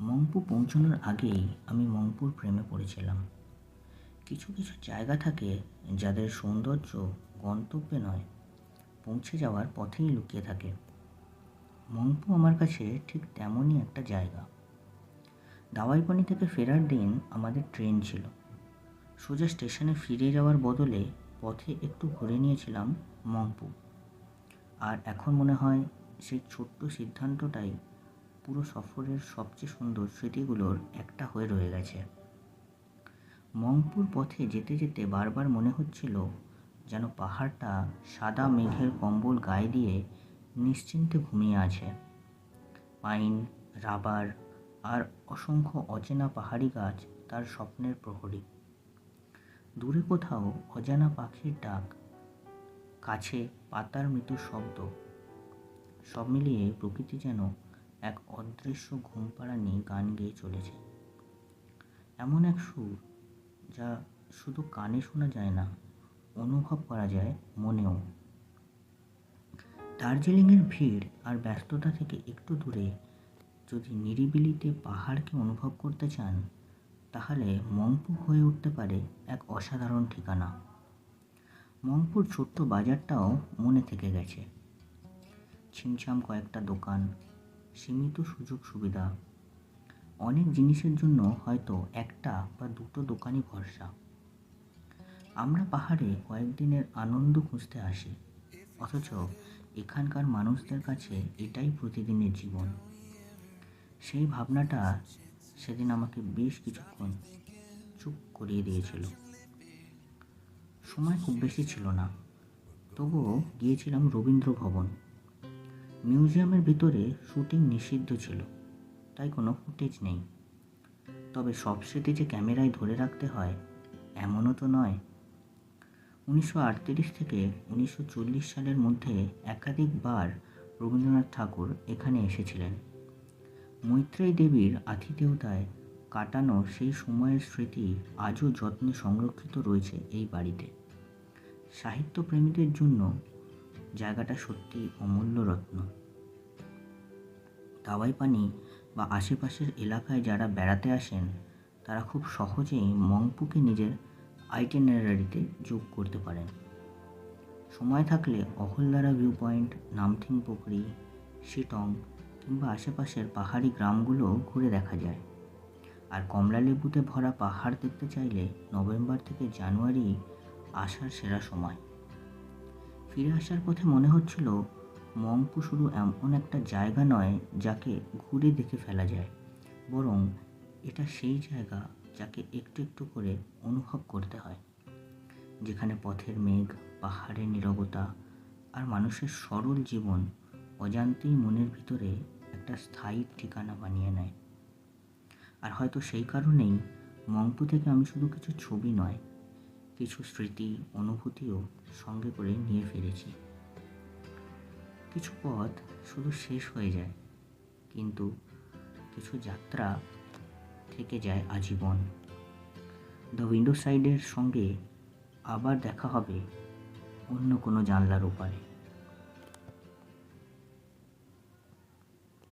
মংপু পৌঁছানোর আগেই আমি মংপুর প্রেমে পড়েছিলাম। কিছু কিছু জায়গা থাকে যাদের সৌন্দর্য গন্তব্যে নয়, পৌঁছে যাওয়ার পথেই লুকিয়ে থাকে। মংপু আমার কাছে ঠিক তেমনই একটা জায়গা। দাওয়াইপানি থেকে ফেরার দিন আমাদের ট্রেন ছিল। সোজা স্টেশনে ফিরে যাওয়ার বদলে পথে একটু ঘুরে নিয়েছিলাম মংপু। আর এখন মনে হয় সেই ছোট্ট সিদ্ধান্তটাই পুরো সফরের সবচেয়ে সুন্দর স্মৃতিগুলোর একটা হয়ে রয়ে গেছে। মংপুর পথে যেতে যেতে বারবার মনে হচ্ছিল যেন পাহাড়টা সাদা মেঘের কম্বল গায়ে দিয়ে নিশ্চিন্তে ঘুমিয়ে আছে। পাইন, রাবার আর অসংখ্য অচেনা পাহাড়ি গাছ তার স্বপ্নের প্রহরী। দূরে কোথাও অজানা পাখির ডাক, কাছে পাতার মৃদু শব্দ, সব মিলিয়ে প্রকৃতি যেন এক অদৃশ্য ঘুমপাড়ানি গান গেয়ে চলেছে। এমন এক সুর যা শুধু কানে শোনা যায় না, অনুভব করা যায় মনেও। দার্জিলিংয়ের ভিড় আর ব্যস্ততা থেকে একটু দূরে যদি নিরিবিলিতে পাহাড়কে অনুভব করতে চান, তাহলে মংপু হয়ে উঠতে পারে এক অসাধারণ ঠিকানা। মংপুর ছোট্ট বাজারটাও মনে থেকে গেছে। ছিমছাম কয়েকটা দোকান, সীমিত সুযোগ সুবিধা, অনেক জিনিসের জন্য হয়তো একটা বা দুটো দোকানই ভরসা। আমরা পাহাড়ে কয়েকদিনের আনন্দ খুঁজতে আসি, অথচ এখানকার মানুষদের কাছে এটাই প্রতিদিনের জীবন। সেই ভাবনাটা সেদিন আমাকে বেশ কিছুক্ষণ চুপ করিয়ে দিয়েছিল। সময় খুব বেশি ছিল না, তবুও গিয়েছিলাম রবীন্দ্র ভবন। মিউজিয়ামের ভিতরে শুটিং নিষিদ্ধ ছিল, তাই কোনো ফুটেজ নেই। তবে সব স্মৃতি যে ক্যামেরায় ধরে রাখতে হয় এমনও তো নয়। 1938 থেকে 1940 সালের মধ্যে একাধিকবার রবীন্দ্রনাথ ঠাকুর এখানে এসেছিলেন। মৈত্রেয়ী দেবীর আতিথেয়তায় কাটানো সেই সময়ের স্মৃতি আজও যত্নে সংরক্ষিত রয়েছে এই বাড়িতে। সাহিত্যপ্রেমীদের জন্য জায়গাটা সত্যি অমূল্য রত্ন। দাওয়াইপানি বা আশেপাশের এলাকায় যারা বেড়াতে আসেন, তারা খুব সহজেই মংপুকে নিজের আইটিনারারিতে যোগ করতে পারেন। সময় থাকলে অহল্যারা ভিউ পয়েন্ট, নামথিং পুকুরি, শিটং কিংবা আশেপাশের পাহাড়ি গ্রামগুলো ঘুরে দেখা যায়। আর কমলালেবুতে ভরা পাহাড় দেখতে চাইলে নভেম্বর থেকে জানুয়ারি আসার সেরা সময়। ফিরে আসার পথে মনে হচ্ছিল মংপু শুধু এমন একটা জায়গা নয় যাকে ঘুরে দেখে ফেলা যায়, বরং এটা সেই জায়গা যাকে একটু একটু করে অনুভব করতে হয়, যেখানে পথের মেঘ, পাহাড়ের নীরবতা আর মানুষের সরল জীবন অজান্তেই মনের ভিতরে একটা স্থায়ী ঠিকানা বানিয়ে নেয়। আর হয়তো সেই কারণেই মংপু থেকে আমি শুধু কিছু ছবি নয়, কিছু স্মৃতি, অনুভূতিও সঙ্গে করে নিয়ে ফিরেছি। কিছু পথ শুধু শেষ হয়ে যায়, কিন্তু কিছু যাত্রা থেকে যায় আজীবন। দ্য উইন্ডো সাইডের সঙ্গে আবার দেখা হবে অন্য কোনো জানলার ওপারে।